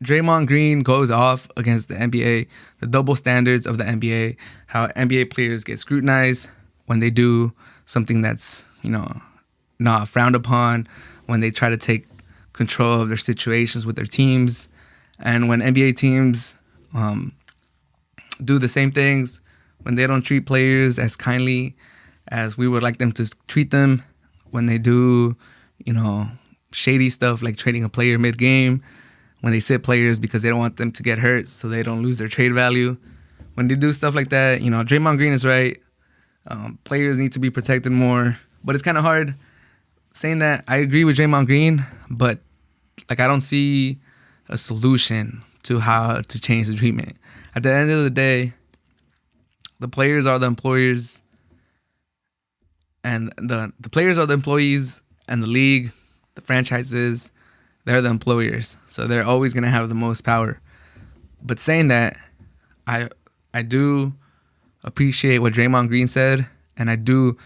Draymond Green goes off against the NBA, the double standards of the NBA, how NBA players get scrutinized when they do something that's, not frowned upon, when they try to take control of their situations with their teams. And when NBA teams do the same things, when they don't treat players as kindly as we would like them to treat them, when they do, shady stuff like trading a player mid-game, when they sit players because they don't want them to get hurt so they don't lose their trade value. When they do stuff like that, Draymond Green is right. Players need to be protected more. But it's kind of hard saying that. I agree with Draymond Green, but I don't see a solution to how to change the treatment. At the end of the day, the players are the employers, and the players are the employees, and the league, the franchises, they're the employers. So they're always going to have the most power. But saying that, I do appreciate what Draymond Green said, and I do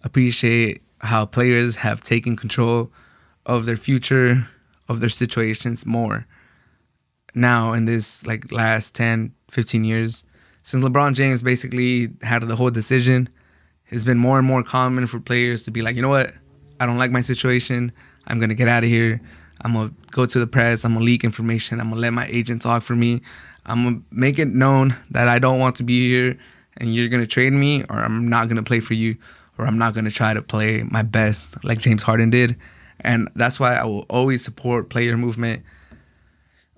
appreciate how players have taken control of their future, of their situations more now in this last 10, 15 years. Since LeBron James basically had the whole decision, it's been more and more common for players to be like, you know what? I don't like my situation. I'm going to get out of here. I'm going to go to the press. I'm going to leak information. I'm going to let my agent talk for me. I'm going to make it known that I don't want to be here and you're going to trade me, or I'm not going to play for you, or I'm not going to try to play my best like James Harden did. And that's why I will always support player movement.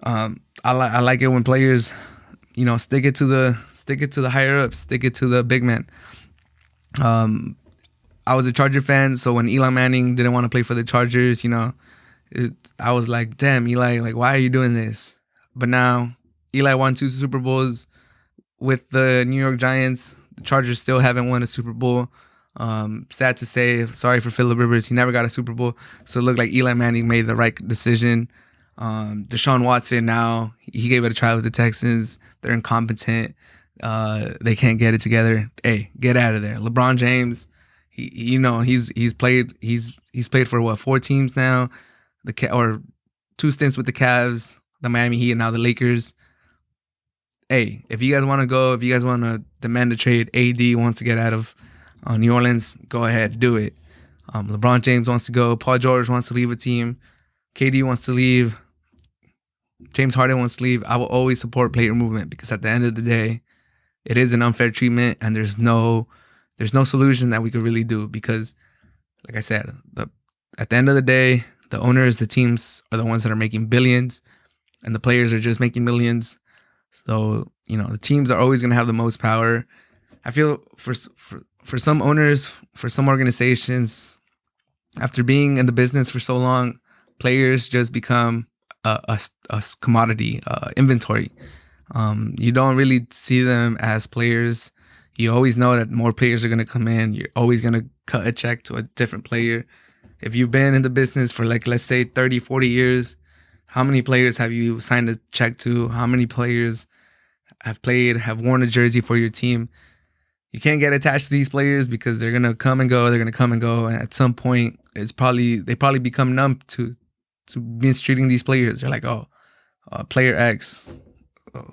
I like it when players, stick it to the higher ups, stick it to the big men. I was a Charger fan, so when Eli Manning didn't want to play for the Chargers, I was like, damn, Eli, why are you doing this? But now Eli won 2 Super Bowls with the New York Giants. The Chargers still haven't won a Super Bowl. Sad to say, sorry for Phillip Rivers. He never got a Super Bowl. So it looked like Eli Manning made the right decision. Deshaun Watson now, he gave it a try with the Texans. They're incompetent. They can't get it together. Hey, get out of there. LeBron James, he's played for what, 4 teams now, or 2 stints with the Cavs, the Miami Heat, and now the Lakers. Hey, if you guys want to go, if you guys want to demand a trade, AD wants to get out of New Orleans, go ahead, do it. LeBron James wants to go. Paul George wants to leave a team. KD wants to leave. James Harden wants to leave. I will always support player movement because at the end of the day, it is an unfair treatment, and there's no solution that we could really do because, like I said, at the end of the day, the owners, the teams are the ones that are making billions, and the players are just making millions. So, the teams are always going to have the most power. I feel for some owners, for some organizations, after being in the business for so long, players just become a commodity, inventory. You don't really see them as players. You always know that more players are going to come in. You're always going to cut a check to a different player. If you've been in the business for let's say 30, 40 years, how many players have you signed a check to? How many players have worn a jersey for your team? You can't get attached to these players because they're going to come and go. And at some point, they probably become numb to mistreating these players. They're like, player X,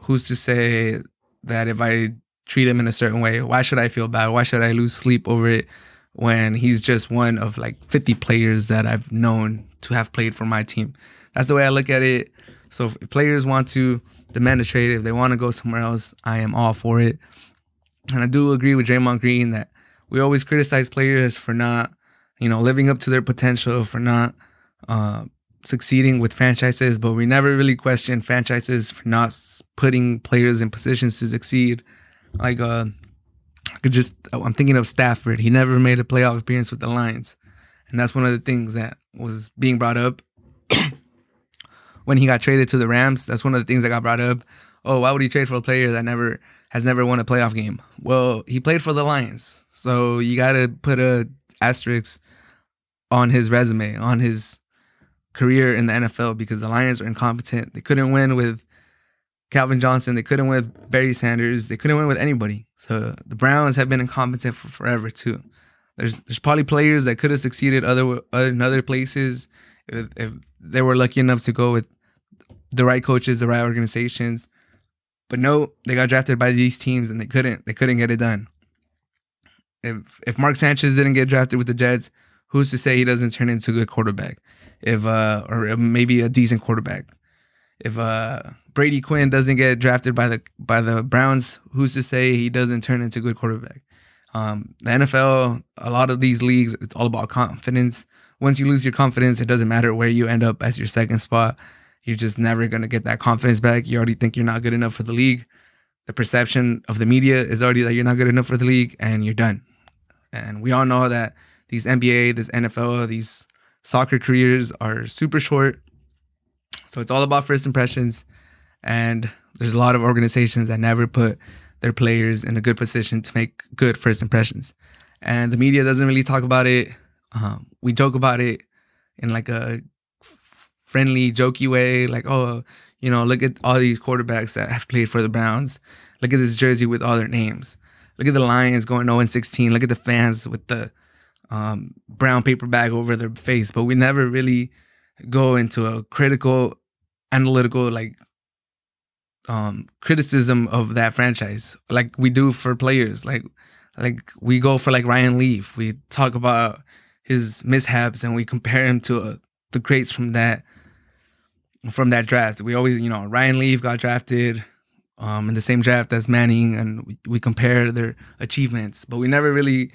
who's to say that if I treat him in a certain way, why should I feel bad? Why should I lose sleep over it when he's just one of 50 players that I've known to have played for my team? That's the way I look at it. So if players want to demand a trade, if they want to go somewhere else, I am all for it. And I do agree with Draymond Green that we always criticize players for not, living up to their potential, for not succeeding with franchises, but we never really question franchises for not putting players in positions to succeed. I'm thinking of Stafford. He never made a playoff appearance with the Lions. And that's one of the things that was being brought up when he got traded to the Rams. That's one of the things that got brought up. Oh, why would he trade for a player that has never won a playoff game? Well, he played for the Lions. So you got to put a asterisk on his resume, on his career in the NFL, because the Lions are incompetent. They couldn't win with Calvin Johnson. They couldn't win with Barry Sanders. They couldn't win with anybody. So the Browns have been incompetent for forever too. There's probably players that could have succeeded in other places if they were lucky enough to go with the right coaches, the right organizations. But no, they got drafted by these teams and they couldn't get it done. If Mark Sanchez didn't get drafted with the Jets, who's to say he doesn't turn into a good quarterback? Or maybe a decent quarterback. If Brady Quinn doesn't get drafted by the Browns, who's to say he doesn't turn into a good quarterback? The NFL, a lot of these leagues, it's all about confidence. Once you lose your confidence, it doesn't matter where you end up as your second spot. You're just never going to get that confidence back. You already think you're not good enough for the league. The perception of the media is already that you're not good enough for the league, and you're done. And we all know that these NBA, this NFL, these soccer careers are super short. So it's all about first impressions. And there's a lot of organizations that never put their players in a good position to make good first impressions. And the media doesn't really talk about it. We joke about it in like a friendly, jokey way. Like, oh, look at all these quarterbacks that have played for the Browns. Look at this jersey with all their names. Look at the Lions going 0-16. Look at the fans with the brown paper bag over their face. But we never really go into a critical, analytical, criticism of that franchise like we do for players. Like we go for like Ryan Leaf. We talk about his mishaps and we compare him to the greats from that draft. We always, Ryan Leaf got drafted in the same draft as Manning, and we compare their achievements, but we never really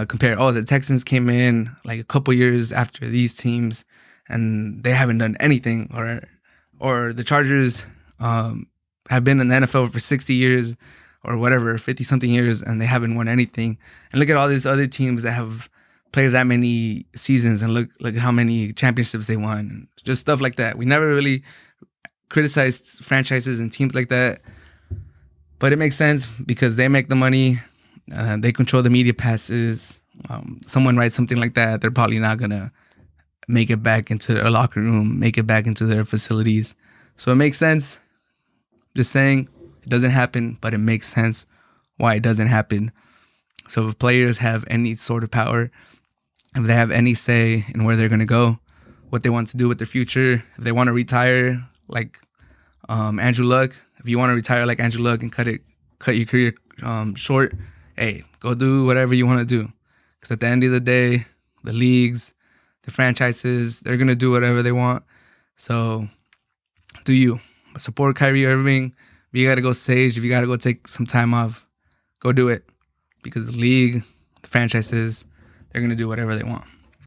compare. Oh, the Texans came in like a couple years after these teams, and they haven't done anything, or the Chargers have been in the NFL for 60 years or whatever, 50-something years, and they haven't won anything. And look at all these other teams that have played that many seasons, and look at how many championships they won. Just stuff like that. We never really criticized franchises and teams like that. But it makes sense because they make the money. They control the media passes. Someone writes something like that, they're probably not going to make it back into their locker room, make it back into their facilities. So it makes sense. Just saying, it doesn't happen, but it makes sense why it doesn't happen. So if players have any sort of power, if they have any say in where they're going to go, what they want to do with their future, if they want to retire like Andrew Luck, if you want to retire like Andrew Luck and cut your career short, hey, go do whatever you want to do. Because at the end of the day, the leagues, the franchises, they're going to do whatever they want. So do you. Support Kyrie Irving. If you got to go sage, if you got to go take some time off, go do it. Because the league, the franchises, they're going to do whatever they want.